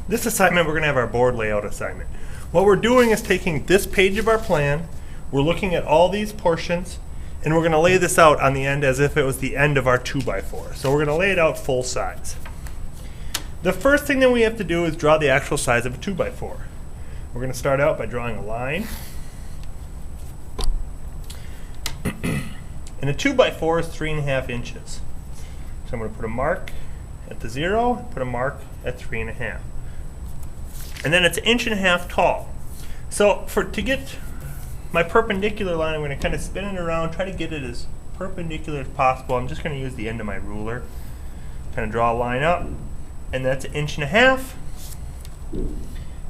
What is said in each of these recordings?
This assignment, we're going to have our board layout assignment. What we're doing is taking this page of our plan, we're looking at all these portions, and we're going to lay this out on the end as if it was the end of our 2x4. So we're going to lay it out full size. The first thing that we have to do is draw the actual size of a 2x4. We're going to start out by drawing a line. And a 2x4 is 3.5 inches. So I'm going to put a mark at the 0, put a mark at 3.5. And then it's 1.5 inches tall. So to get my perpendicular line, I'm going to kind of spin it around, try to get it as perpendicular as possible. I'm just going to use the end of my ruler, kind of draw a line up, and that's 1.5 inches.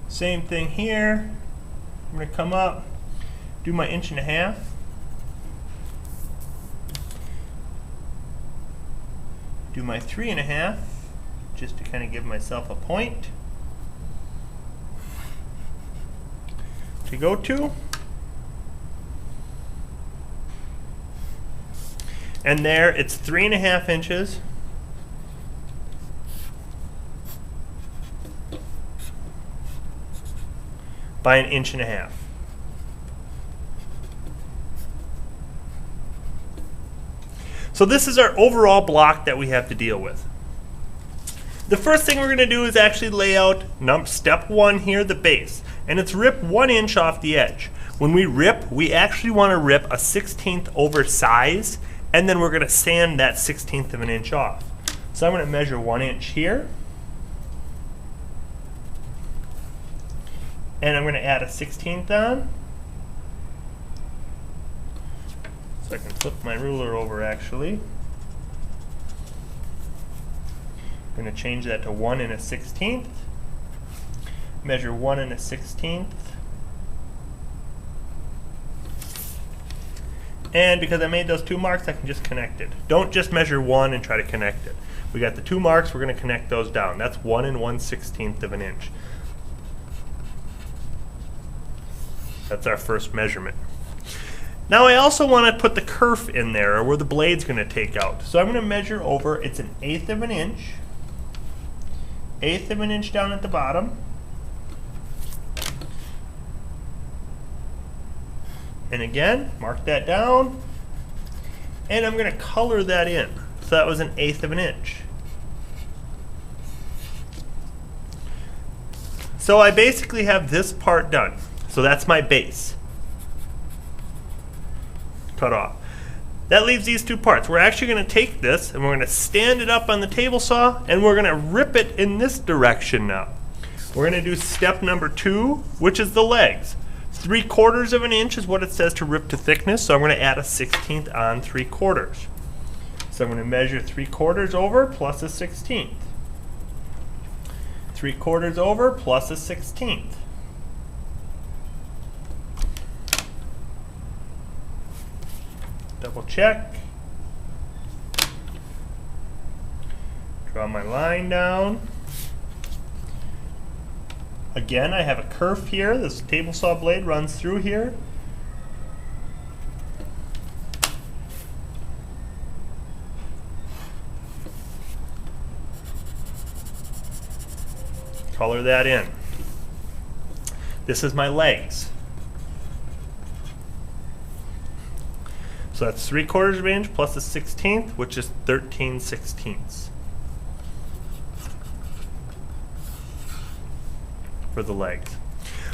Same thing here. I'm going to come up, do my 1.5 inches. Do my 3.5, just to kind of give myself a point to go to. And there, it's 3.5 inches by 1.5 inches. So this is our overall block that we have to deal with. The first thing we're going to do is actually lay out step 1 here, the base. And it's rip 1 inch off the edge. When we rip, we actually want to rip a 1/16 over size, and then we're going to sand that 1/16 of an inch off. So I'm going to measure 1 inch here. And I'm going to add a 1/16 on. So I can flip my ruler over actually. I'm going to change that to 1 1/16. Measure 1 1/16. And because I made those 2 marks, I can just connect it. Don't just measure 1 and try to connect it. We got the 2 marks, we're going to connect those down. That's 1 1/16 of an inch. That's our first measurement. Now I also want to put the kerf in there, or where the blade's going to take out. So I'm going to measure over, it's 1/8 of an inch. 1/8 of an inch down at the bottom. And again, mark that down. And I'm going to color that in. So that was 1/8 of an inch. So I basically have this part done. So that's my base. Cut off. That leaves these 2 parts. We're actually going to take this and we're going to stand it up on the table saw and we're going to rip it in this direction now. We're going to do step number 2, which is the legs. 3/4 of an inch is what it says to rip to thickness, so I'm going to add a 1/16 on 3/4. So I'm going to measure 3/4 over plus a 1/16. 3/4 over plus a 1/16. Double check. Draw my line down. Again, I have a kerf here. This table saw blade runs through here. Color that in. This is my legs. So that's 3/4 of an inch plus a 1/16, which is 13/16 for the legs.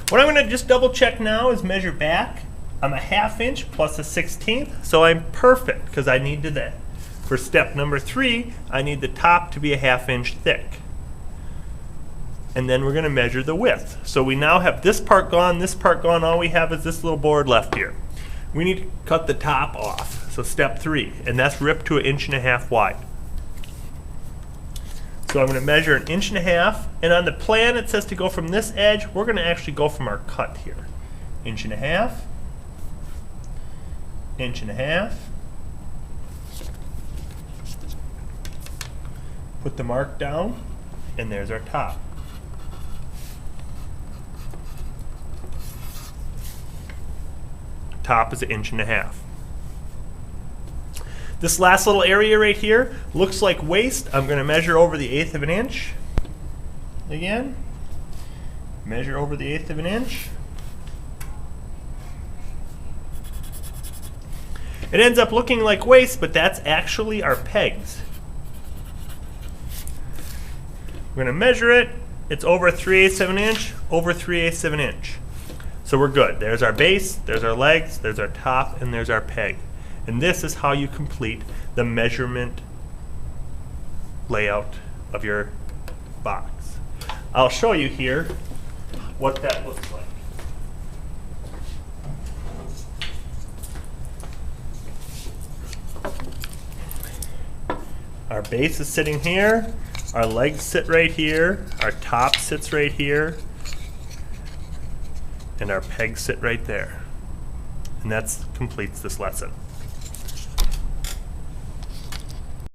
What I'm going to just double check now is measure back. I'm a 1/2 inch plus a 1/16, so I'm perfect because I need to that. For step number 3, I need the top to be a 1/2 inch thick. And then we're going to measure the width. So we now have this part gone, this part gone. All we have is this little board left here. We need to cut the top off. So step 3, and that's ripped to 1.5 inches wide. So I'm going to measure 1.5 inches, and on the plan it says to go from this edge. We're going to actually go from our cut here. 1.5 inches, 1.5 inches. Put the mark down, and there's our top. Top is 1.5 inches. This last little area right here looks like waist. I'm going to measure over the 1/8 of an inch again. Measure over the 1/8 of an inch. It ends up looking like waste, but that's actually our pegs. We're going to measure it. It's over 3/8 of an inch, over 3/8 of an inch. So we're good. There's our base, there's our legs, there's our top, and there's our peg. And this is how you complete the measurement layout of your box. I'll show you here what that looks like. Our base is sitting here, our legs sit right here, our top sits right here, and our pegs sit right there. And that completes this lesson.